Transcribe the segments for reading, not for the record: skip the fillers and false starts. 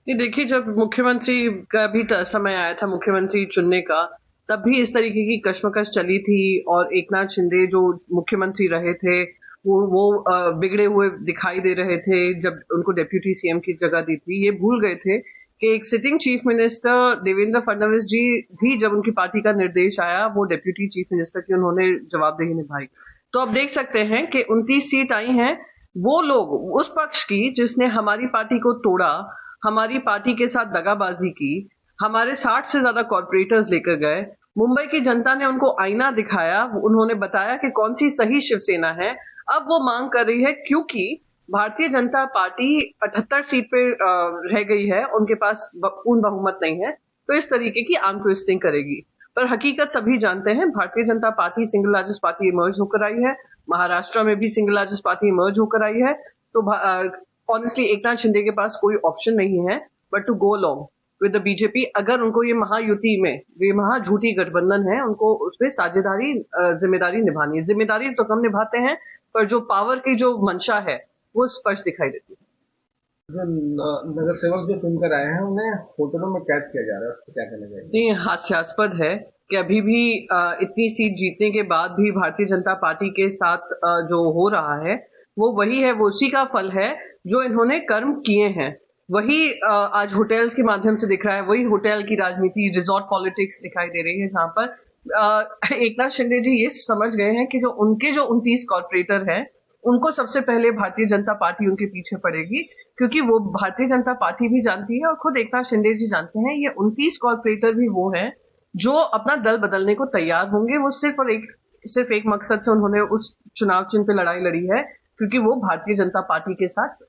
ये देखिए, जब मुख्यमंत्री का भी समय आया था मुख्यमंत्री चुनने का, तब भी इस तरीके की कश्मकश चली थी और एकनाथ शिंदे जो मुख्यमंत्री रहे थे, वो बिगड़े हुए दिखाई दे रहे थे जब उनको डिप्यूटी सीएम की जगह दी थी। ये भूल गए थे कि एक sitting chief minister Devendra Fadnavis ji भी जब उनकी पार्टी का निर्देश आया, वो डिप्यूटी चीफ मिनिस्टर की उन्होंने जवाबदेही निभाई। तो अब देख सकते हैं कि 29 सीट आई हैं, वो लोग उस पक्ष की जिसने हमारी पार्टी को तोड़ा, हमारी पार्टी के साथ दगाबाजी की, हमारे 60 से ज्यादा कॉर्पोरेटर्स लेकर गए। मुंबई की जनता ने उनको आईना दिखाया, उन्होंने बताया कि कौन सी सही शिवसेना है। अब वो मांग कर रही है, क्योंकि भारतीय जनता पार्टी 78 सीट पे रह गई है, उनके पास पूर्ण बहुमत नहीं है, तो इस तरीके की आर्म ट्विस्टिंग करेगी। पर हकीकत सभी जानते हैं, Bharatiya Janata party single largest party emerge होकर आई है, महाराष्ट्र में भी सिंगल लार्जेस्ट पार्टी इमर्ज होकर आई है। तो ऑनेस्टली एकनाथ शिंदे के पास कोई ऑप्शन नहीं है but to go along with the BJP. अगर उनको ये महायुति में, ये महाझूठी गठबंधन है, उनको उसमें साझेदारी जिम्मेदारी निभानी है। जिम्मेदारी तो कम निभाते हैं, पर जो पावर की जो मंशा है वो स्पष्ट दिखाई देती है। जो नगर सेवक जो चुनकर आए हैं उन्हें होटलों में कैद किया जा रहा है, उस पर क्या कहना चाहिए? नहीं, हास्यास्पद है कि अभी भी इतनी सीट जीतने के बाद भी भारतीय जनता पार्टी के साथ जो हो रहा है वो वही है, वो उसी का फल है जो इन्होंने कर्म किए हैं। वही आज होटल्स के माध्यम से दिख रहा है, वही होटल की राजनीति, रिजॉर्ट पॉलिटिक्स दिखाई दे रही है, जहां पर एकनाथ शिंदे जी ये समझ गए हैं कि जो उनके जो 29 कॉर्पोरेटर हैं, उनको सबसे पहले भारतीय जनता पार्टी उनके पीछे पड़ेगी, क्योंकि वो भारतीय जनता पार्टी भी जानती है और खुद एकनाथ शिंदे जी जानते हैं, ये 29 कॉर्पोरेटर भी वो हैं जो अपना दल बदलने को तैयार होंगे। वो सिर्फ एक मकसद से उन्होंने उस चुनाव चिन्ह पे लड़ाई लड़ी है, क्योंकि वो भारतीय जनता पार्टी के साथ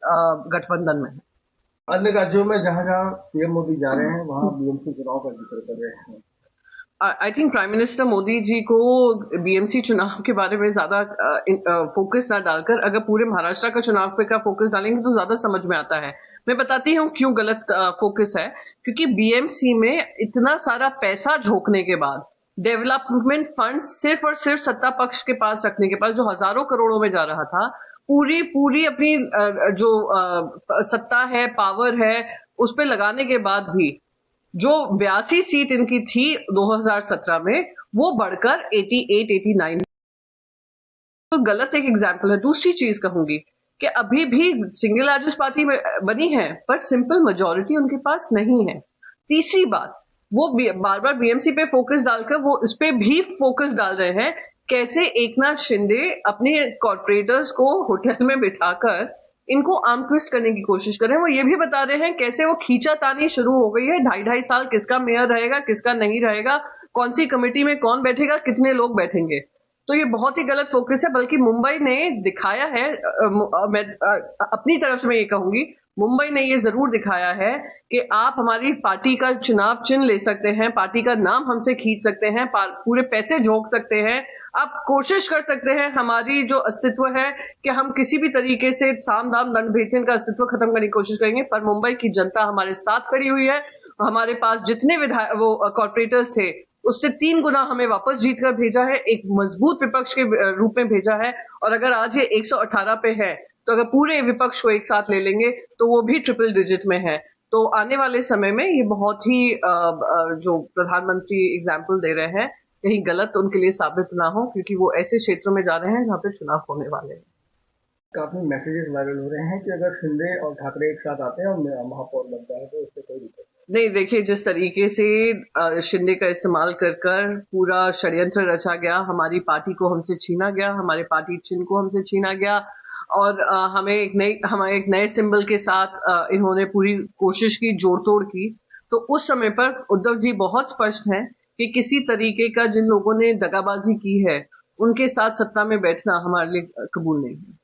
गठबंधन में है। अन्य राज्यों में जहां जहां पीएम मोदी जा रहे हैं वहां बीएमसी चुनाव का जिक्र कर रहे हैं। I think prime minister Modi ji को बीएमसी चुनाव के बारे में ज्यादा फोकस ना डालकर अगर पूरे महाराष्ट्र का चुनाव पे का फोकस डालेंगे तो ज्यादा समझ में आता है। मैं बताती हूँ क्यों गलत फोकस है। क्योंकि बीएमसी में इतना सारा पैसा झोंकने के बाद, डेवलपमेंट फंड सिर्फ और सिर्फ सत्ता पक्ष के पास रखने के पास, जो हजारों करोड़ों में जा रहा था, पूरी पूरी अपनी जो सत्ता है, पावर है, उस पे लगाने के बाद भी जो 82 सीट इनकी थी 2017 में, वो बढ़कर 88, 89। तो गलत एक एग्जाम्पल है। दूसरी चीज कहूंगी कि अभी भी सिंगल लार्जेस्ट पार्टी बनी है, पर सिंपल मेजोरिटी उनके पास नहीं है। तीसरी बात, वो बार बार बीएमसी पे फोकस डालकर वो इस पे भी फोकस डाल रहे हैं, कैसे एकनाथ शिंदे अपने कॉर्पोरेटर्स को होटल में बिठाकर इनको आर्म ट्विस्ट करने की कोशिश कर रहे हैं। वो ये भी बता रहे हैं कैसे वो खींचातानी शुरू हो गई है, 2.5 साल किसका मेयर रहेगा, किसका नहीं रहेगा, कौन सी कमेटी में कौन बैठेगा, कितने लोग बैठेंगे। तो ये बहुत ही गलत फोकस है। बल्कि मुंबई ने दिखाया है, मैं अपनी तरफ से मैं ये कहूंगी, मुंबई ने ये जरूर दिखाया है कि आप हमारी पार्टी का चुनाव चिन्ह ले सकते हैं, पार्टी का नाम हमसे खींच सकते हैं, पूरे पैसे झोंक सकते हैं, आप कोशिश कर सकते हैं हमारी जो अस्तित्व है कि हम किसी भी तरीके से साम दाम दंड भेदन का अस्तित्व खत्म करने की कोशिश करेंगे। पर मुंबई की जनता हमारे साथ खड़ी हुई है। हमारे पास जितने वो कॉर्पोरेटर्स थे, उससे 3 गुना हमें वापस जीत कर भेजा है, एक मजबूत विपक्ष के रूप में भेजा है। और अगर आज ये 118 पे है, तो अगर पूरे विपक्ष को एक साथ ले लेंगे तो वो भी ट्रिपल डिजिट में है। तो आने वाले समय में ये बहुत ही जो प्रधानमंत्री एग्जाम्पल दे रहे हैं, कहीं गलत उनके लिए साबित ना हो, क्योंकि वो ऐसे क्षेत्रों में जा रहे हैं जहां पे चुनाव होने वाले हैं। काफी मैसेजेस वायरल हो रहे हैं कि अगर शिंदे और ठाकरे एक साथ आते हैं और महापौर बनता है तो उससे कोई दिक्कत नहीं, देखिए, जिस तरीके से शिंदे का इस्तेमाल कर कर पूरा षड्यंत्र रचा गया, हमारी पार्टी को हमसे छीना गया, हमारे पार्टी चिन्ह को हमसे छीना गया, और हमें एक नए सिंबल के साथ इन्होंने पूरी कोशिश की, जोड़ तोड़ की। तो उस समय पर उद्धव जी बहुत स्पष्ट हैं कि किसी तरीके का जिन लोगों ने दगाबाजी की है, उनके साथ सत्ता में बैठना हमारे लिए कबूल नहीं है।